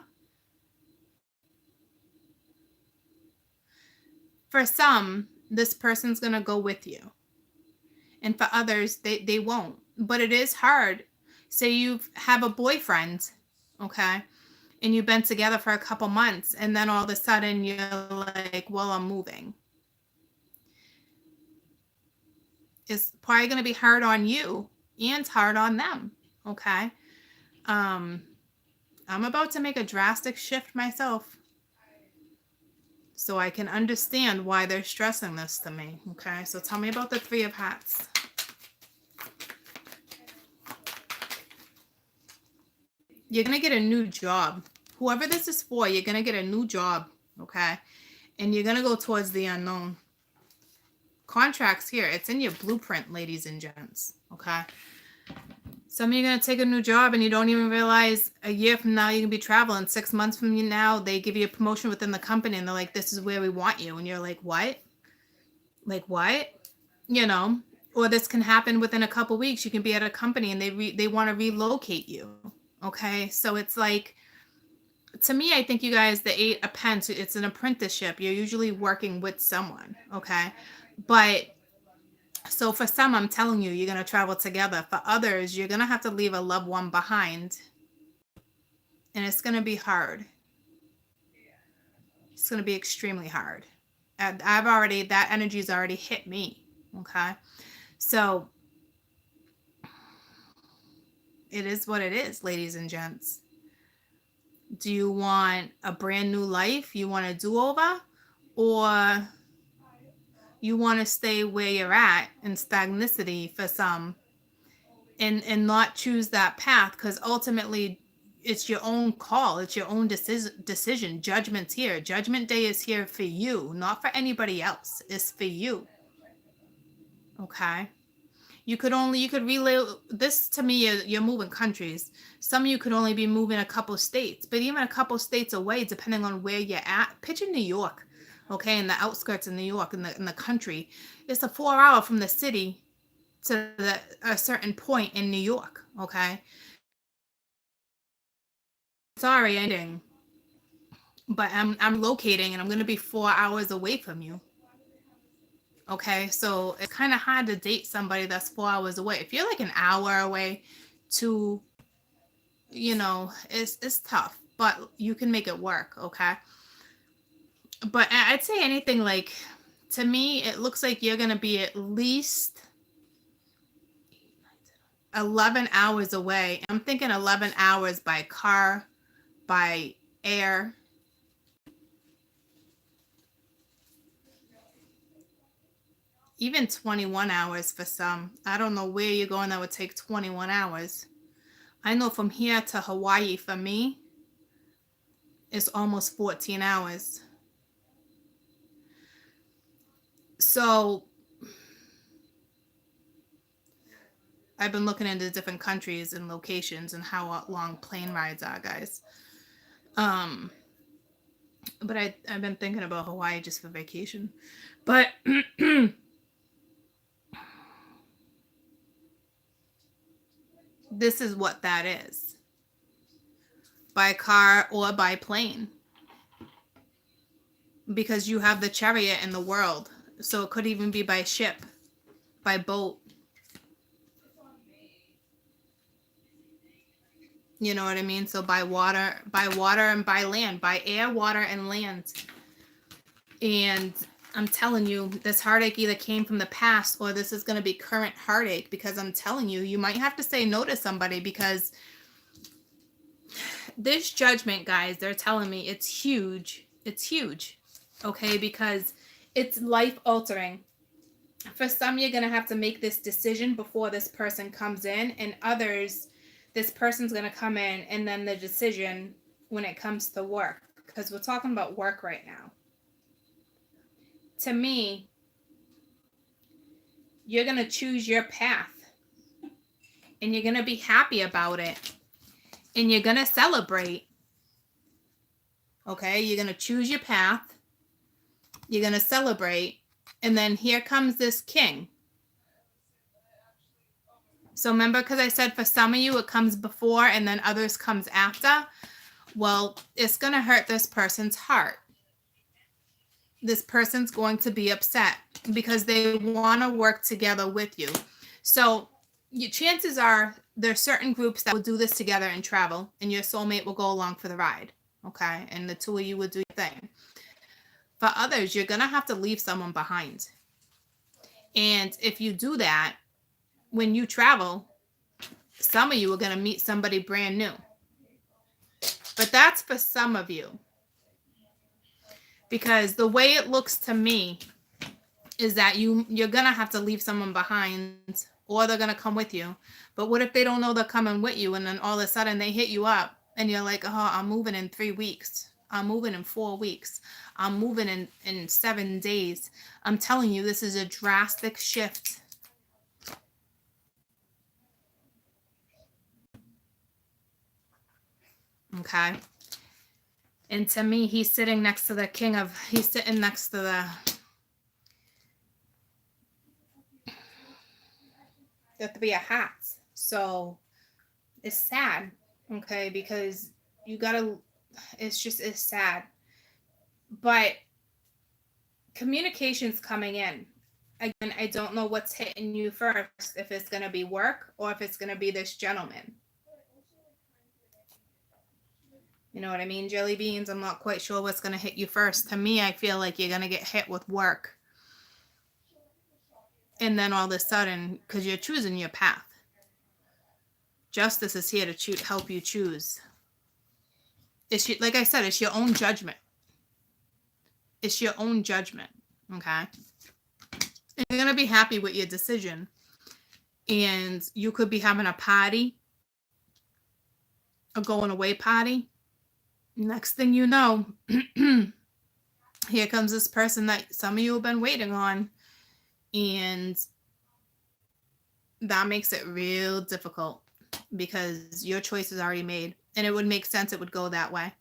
For some, this person's going to go with you. And for others, they won't. But it is hard. Say you have a boyfriend, okay, and you've been together for a couple months, and then all of a sudden you're like, well, I'm moving. It's probably going to be hard on you and hard on them. Okay. I'm about to make a drastic shift myself so I can understand why they're stressing this to me. Okay. So tell me about the Three of Hats. You're going to get a new job. Whoever this is for, you're going to get a new job. Okay. And you're going to go towards the unknown. Contracts here. It's in your blueprint, ladies and gents. Okay. Some of you are going to take a new job and you don't even realize a year from now you can be traveling. 6 months from now, they give you a promotion within the company and they're like, this is where we want you. And you're like, what? Like what? You know, or this can happen within a couple weeks. You can be at a company and they want to relocate you. Okay. So it's like, to me, I think you guys, the Eight of Pence, it's an apprenticeship. You're usually working with someone. Okay. But so for some, I'm telling you, you're going to travel together. For others, you're going to have to leave a loved one behind. And it's going to be hard. It's going to be extremely hard. And that energy's already hit me. Okay. So it is what it is, ladies and gents. Do you want a brand new life? You want a do-over? Or you want to stay where you're at in stagnicity for some and not choose that path? Because ultimately it's your own call. It's your own decision. Judgment's here. Judgment Day is here for you, not for anybody else. It's for you. Okay. You could relay this to me. You're moving countries. Some of you could only be moving a couple states, but even a couple states away, depending on where you're at. Picture New York, okay, in the outskirts of New York, in the country. It's a 4-hour from the city to a certain point in New York, okay. Sorry, ending, but I'm locating, and I'm going to be 4 hours away from you. Okay, so it's kind of hard to date somebody that's 4 hours away. If you're like an hour away, to, you know, it's tough, but you can make it work. Okay, but I'd say anything like, to me, it looks like you're gonna be at least 11 hours away. I'm thinking 11 hours by car, by air. Even 21 hours for some. I don't know where you're going that would take 21 hours. I know from here to Hawaii, for me, it's almost 14 hours. So I've been looking into different countries and locations and how long plane rides are, guys. But I've been thinking about Hawaii just for vacation. But this is what that is. By car or by plane. Because you have the chariot in the world. So it could even be by ship, by boat. You know what I mean? So by water and by land, by air, water, and land. And I'm telling you, this heartache either came from the past or this is going to be current heartache, because I'm telling you, you might have to say no to somebody, because this judgment, guys, they're telling me it's huge. It's huge. Okay, because it's life altering. For some, you're going to have to make this decision before this person comes in, and others, this person's going to come in and then the decision when it comes to work, because we're talking about work right now. To me, you're going to choose your path and you're going to be happy about it and you're going to celebrate. Okay, you're going to choose your path. You're going to celebrate. And then here comes this king. So remember, because I said for some of you, it comes before and then others comes after. Well, it's going to hurt this person's heart. This person's going to be upset because they want to work together with you. So chances are there's certain groups that will do this together and travel, and your soulmate will go along for the ride. Okay. And the two of you will do your thing. For others, you're going to have to leave someone behind. And if you do that, when you travel, some of you are going to meet somebody brand new. But that's for some of you. Because the way it looks to me is that you're going to have to leave someone behind, or they're going to come with you. But what if they don't know they're coming with you, and then all of a sudden they hit you up and you're like, oh, I'm moving in 3 weeks. I'm moving in 4 weeks. I'm moving in 7 days. I'm telling you, this is a drastic shift. Okay. And to me, he's sitting next to the he's sitting next to the 3 of hats. So it's sad, okay, because it's sad. But communication's coming in. Again, I don't know what's hitting you first, if it's going to be work or if it's going to be this gentleman. You know what I mean? Jelly beans, I'm not quite sure what's going to hit you first. To me, I feel like you're going to get hit with work. And then all of a sudden, because you're choosing your path. Justice is here to help you choose. Like I said, it's your own judgment. It's your own judgment, okay? And you're going to be happy with your decision. And you could be having a party, a going away party. Next thing you know, here comes this person that some of you have been waiting on. And that makes it real difficult because your choice is already made. And it would make sense it would go that way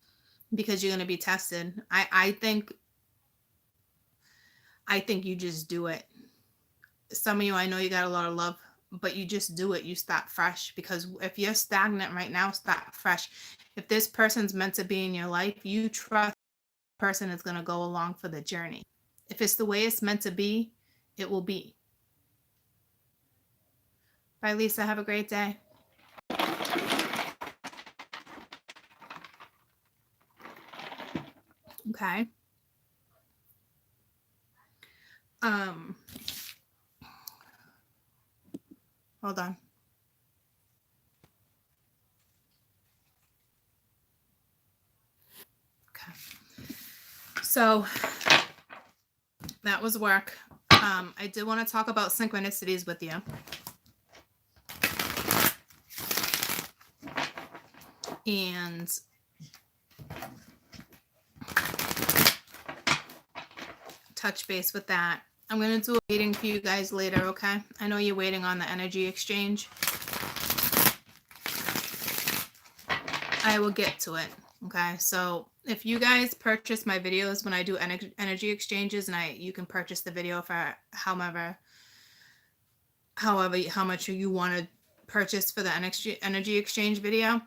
because you're going to be tested. I think you just do it. Some of you, I know you got a lot of love, but you just do it. You start fresh, because if you're stagnant right now, start fresh. If this person's meant to be in your life, you trust the person is going to go along for the journey. If it's the way it's meant to be, it will be. Bye, Lisa. Have a great day. Okay. Hold on. Okay. So that was work. I did want to talk about synchronicities with you. And touch base with that. I'm going to do a reading for you guys later, okay? I know you're waiting on the energy exchange. I will get to it, okay? So if you guys purchase my videos when I do energy exchanges, and you can purchase the video for however how much you want to purchase for the energy exchange video,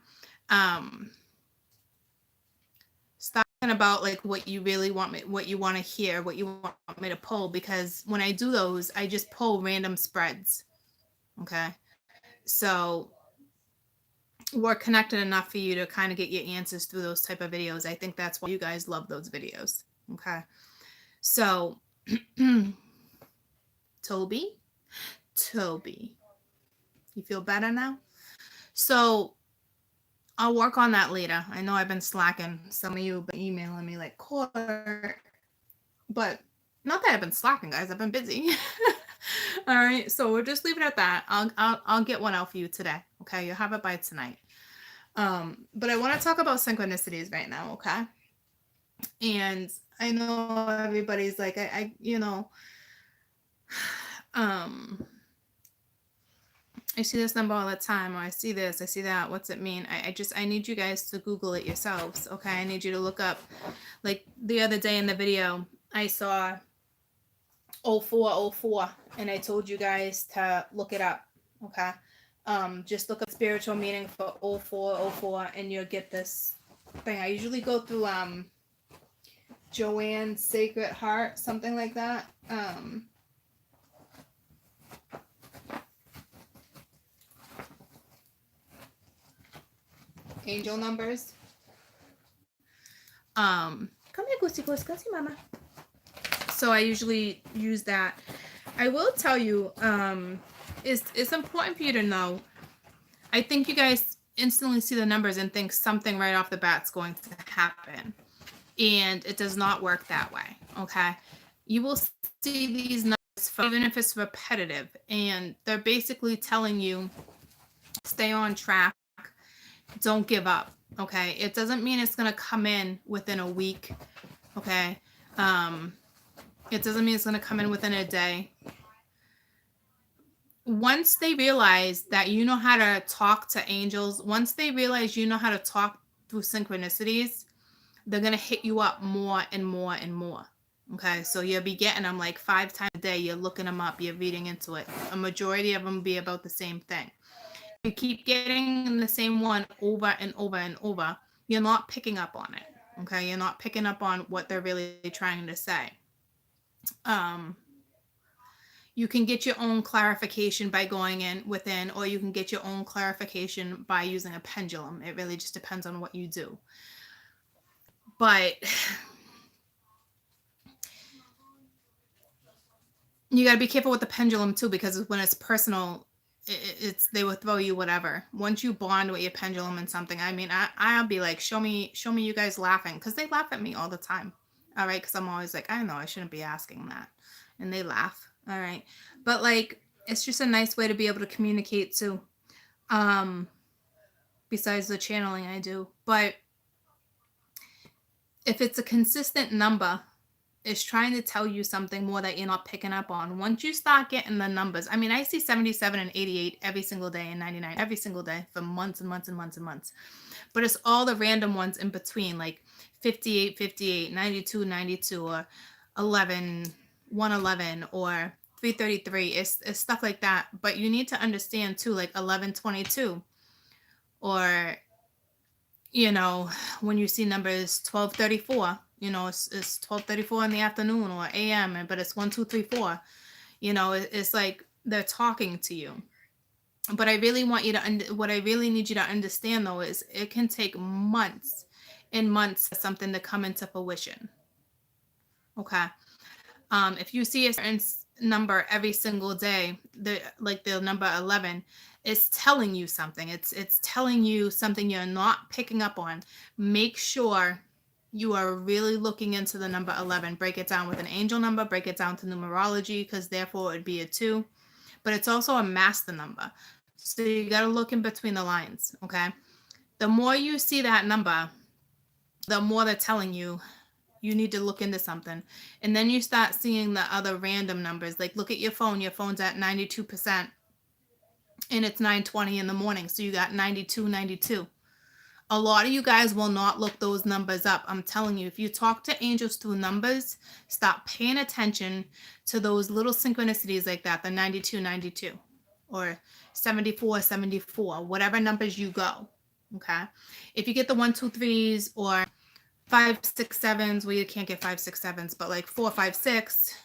stop about like what you really want me, what you want to hear, what you want me to pull, because when I do those, I just pull random spreads. Okay, so we're connected enough for you to kind of get your answers through those type of videos. I think that's why you guys love those videos. Okay, so Toby, you feel better now? So I'll work on that later. I know I've been slacking. Some of you have been emailing me like, Court. But not that I've been slacking, guys. I've been busy. All right. So we'll just leave it at that. I'll get one out for you today. Okay. You'll have it by tonight. But I want to talk about synchronicities right now. Okay. And I know everybody's like, I see this number all the time, or I see this, I see that. What's it mean? I need you guys to Google it yourselves. Okay. I need you to look up, like the other day in the video, I saw 0404 and I told you guys to look it up. Okay. Just look up spiritual meaning for 0404 and you'll get this thing. I usually go through, Joanne's Sacred Heart, something like that. Angel numbers. Come here, Goosey Goose, go see Mama. So I usually use that. I will tell you, it's important for you to know. I think you guys instantly see the numbers and think something right off the bat's going to happen. And it does not work that way. Okay. You will see these numbers, even if it's repetitive, and they're basically telling you stay on track, don't give up. Okay. It doesn't mean it's going to come in within a week. Okay. It doesn't mean it's going to come in within a day. Once they realize that you know how to talk to angels, once they realize you know how to talk through synchronicities, they're going to hit you up more and more and more. Okay, so you'll be getting them like 5 times a day. You're looking them up, you're reading into it. A majority of them will be about the same thing. You keep getting the same one over and over and over, you're not picking up on it. Okay, you're not picking up on what they're really trying to say. You can get your own clarification by going in within, or you can get your own clarification by using a pendulum. It really just depends on what you do. But you got to be careful with the pendulum too, because when it's personal, it's they will throw you whatever. Once you bond with your pendulum and something, I mean, I'll be like, show me you guys laughing, because they laugh at me all the time. All right, because I'm always like, I know I shouldn't be asking that, and they laugh. All right, but like, it's just a nice way to be able to communicate too. Besides the channeling I do, but if it's a consistent number, it's trying to tell you something more that you're not picking up on. Once you start getting the numbers, I mean, I see 77 and 88 every single day and 99 every single day for months and months and months and months. But it's all the random ones in between, like 58, 58, 92, 92, or 11, 111, or 333. It's stuff like that. But you need to understand too, like 1122, or, you know, when you see numbers 1234, you know, it's 1234 in the afternoon or AM, but it's 1, 2, 3, 4. You know, it's like they're talking to you. But I really want you to, what I really need you to understand though is it can take months and months for something to come into fruition. Okay. If you see a certain number every single day, like the number 11, it's telling you something. It's telling you something you're not picking up on. Make sure you are really looking into the number 11. Break it down with an angel number, break it down to numerology, because therefore it would be a 2. But it's also a master number. So you got to look in between the lines, okay? The more you see that number, the more they're telling you you need to look into something. And then you start seeing the other random numbers. Like, look at your phone. Your phone's at 92%, and it's 9:20 in the morning. So you got 92, 92. A lot of you guys will not look those numbers up. I'm telling you, if you talk to angels through numbers, stop paying attention to those little synchronicities like that, the 92, 92, or 74, 74, whatever numbers you go. Okay. If you get the 1, 2, 3s, or 5, 6, 7s, well, you can't get 5, 6, 7s, but like 4, 5, 6,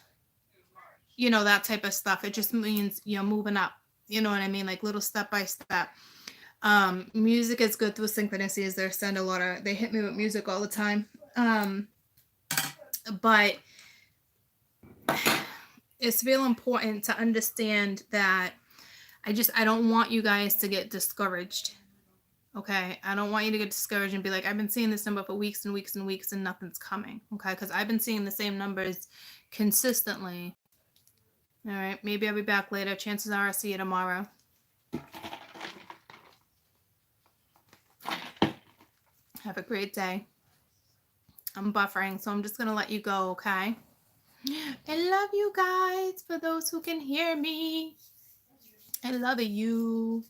you know, that type of stuff. It just means you're moving up. You know what I mean? Like little step by step. Music is good through synchronicities. They hit me with music all the time. But it's real important to understand that I don't want you guys to get discouraged. Okay. I don't want you to get discouraged and be like, I've been seeing this number for weeks and weeks and weeks and nothing's coming. Okay. Because I've been seeing the same numbers consistently. All right. Maybe I'll be back later. Chances are I'll see you tomorrow. Have a great day. I'm buffering, so I'm just going to let you go, okay? I love you guys, for those who can hear me. I love you.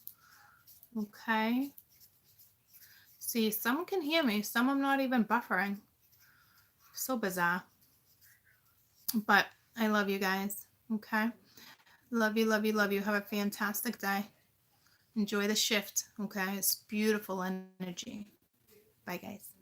Okay. See, some can hear me. Some I'm not even buffering. So bizarre. But I love you guys, okay? Love you, love you, love you. Have a fantastic day. Enjoy the shift, okay? It's beautiful energy. Bye, guys.